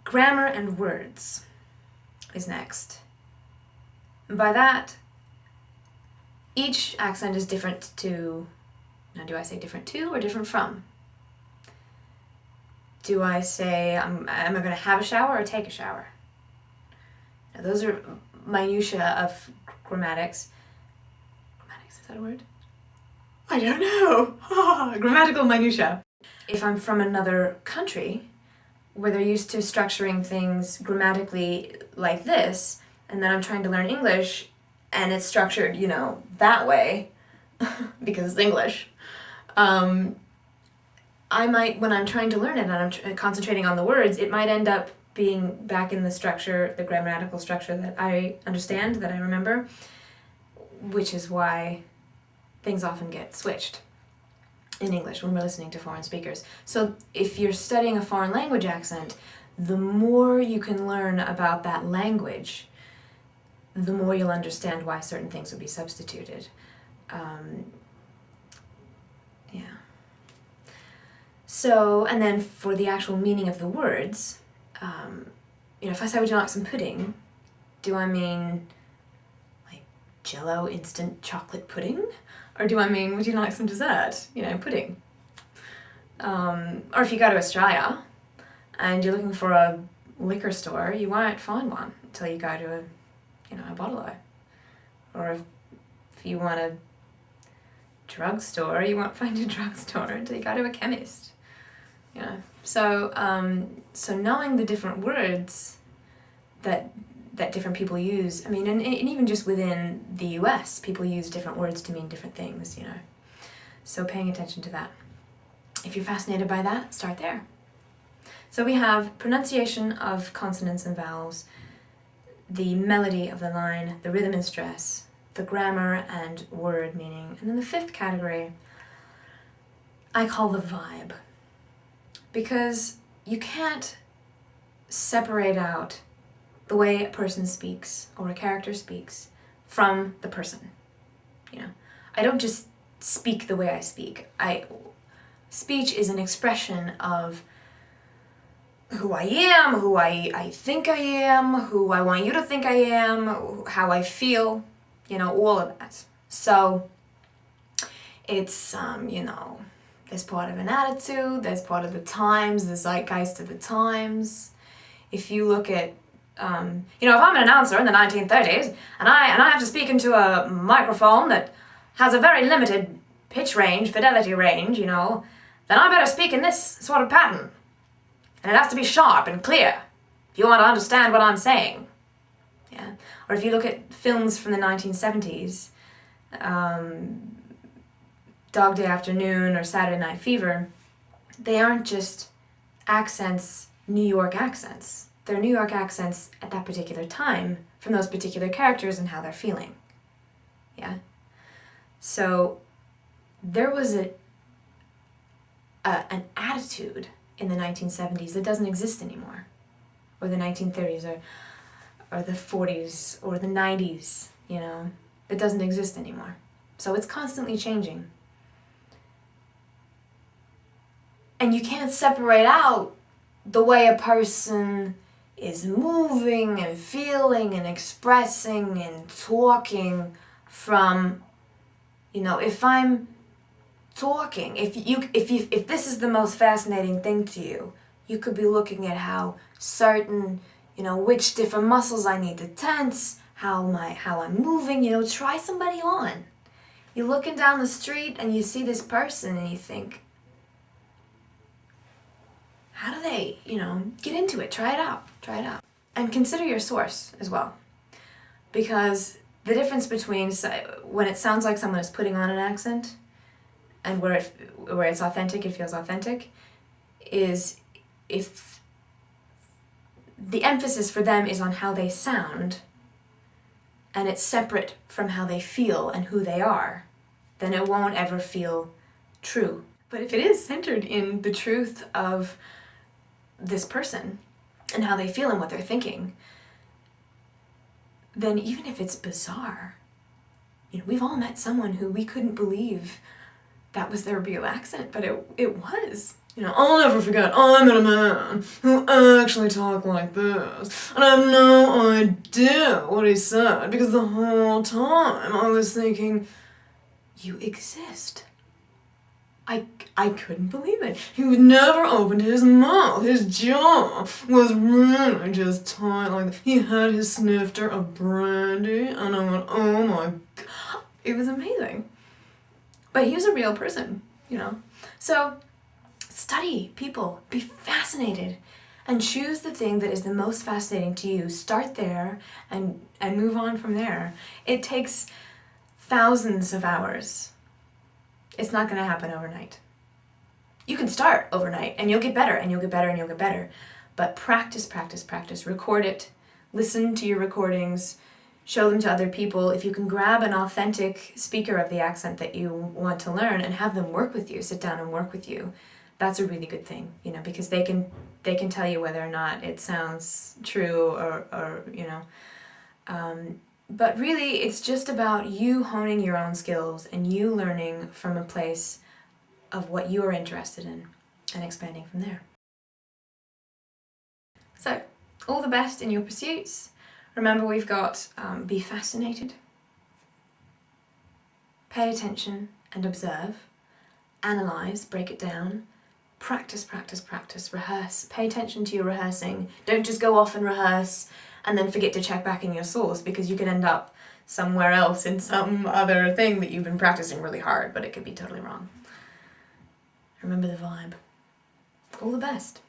Grammar and words is next. And by that, each accent is different to, now do I say different to or different from? Do I say, am I going to have a shower or take a shower? Now, those are minutiae of grammatics. Grammatics, is that a word? I don't know. Grammatical minutiae. If I'm from another country where they're used to structuring things grammatically like this, and then I'm trying to learn English and it's structured, that way, because it's English, I might, when I'm trying to learn it and I'm concentrating on the words, it might end up being back in the structure, the grammatical structure that I understand, that I remember, which is why things often get switched in English when we're listening to foreign speakers. So if you're studying a foreign language accent, the more you can learn about that language, the more you'll understand why certain things will be substituted. So, and then for the actual meaning of the words, if I say, would you like some pudding, do I mean like Jell-O instant chocolate pudding? Or do I mean, would you like some dessert? Pudding. Or if you go to Australia and you're looking for a liquor store, you won't find one until you go to a bottle-o. Or if you want a drugstore, you won't find a drugstore until you go to a chemist. So knowing the different words that different people use, and even just within the US, people use different words to mean different things, So paying attention to that. If you're fascinated by that, start there. So we have pronunciation of consonants and vowels, the melody of the line, the rhythm and stress, the grammar and word meaning, and then the fifth category I call the vibe. Because you can't separate out the way a person speaks or a character speaks from the person. I don't just speak the way I speak. Speech is an expression of who I am, who I think I am, who I want you to think I am, how I feel, all of that. So it's, there's part of an attitude, there's part of the times, the zeitgeist of the times. If you look at, if I'm an announcer in the 1930s and I have to speak into a microphone that has a very limited pitch range, fidelity range, then I better speak in this sort of pattern. And it has to be sharp and clear if you want to understand what I'm saying. Yeah. Or if you look at films from the 1970s, Dog Day Afternoon or Saturday Night Fever, they aren't just accents, New York accents. They're New York accents at that particular time from those particular characters and how they're feeling. Yeah? So there was an attitude in the 1970s that doesn't exist anymore, or the 1930s, or the 40s, or the 90s, it doesn't exist anymore. So it's constantly changing. And you can't separate out the way a person is moving and feeling and expressing and talking from, if I'm talking, if this is the most fascinating thing to you, you could be looking at how certain, which different muscles I need to tense, how I'm moving, try somebody on. You're looking down the street and you see this person and you think, how do they, get into it? Try it out. And consider your source as well. Because the difference between when it sounds like someone is putting on an accent and where it's authentic, it feels authentic, is if the emphasis for them is on how they sound and it's separate from how they feel and who they are, then it won't ever feel true. But if it is centered in the truth of this person and how they feel and what they're thinking, then even if it's bizarre, we've all met someone who we couldn't believe that was their real accent, but it was. You know, I'll never forget, I met a man who actually talked like this, and I have no idea what he said, because the whole time I was thinking, you exist. I couldn't believe it. He would never opened his mouth. His jaw was really just tight like that. He had his snifter of brandy, and I went, oh my God. It was amazing. But he was a real person, you know. So study people, be fascinated, and choose the thing that is the most fascinating to you. Start there and move on from there. It takes thousands of hours. It's not going to happen overnight. You can start overnight and you'll get better and you'll get better and you'll get better. But practice, practice, practice. Record it. Listen to your recordings. Show them to other people. If you can grab an authentic speaker of the accent that you want to learn and have them work with you, sit down and work with you, that's a really good thing, you know, because they can tell you whether or not it sounds true or you know. But really, it's just about you honing your own skills and you learning from a place of what you are interested in and expanding from there. So, all the best in your pursuits. Remember, we've got be fascinated, pay attention and observe, analyze, break it down, practice, practice, practice, rehearse, pay attention to your rehearsing. Don't just go off and rehearse and then forget to check back in your source, because you could end up somewhere else in some other thing that you've been practicing really hard, but it could be totally wrong. Remember the vibe. All the best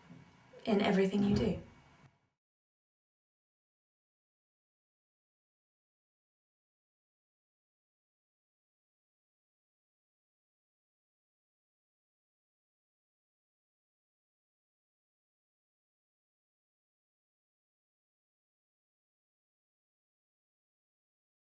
in everything you do.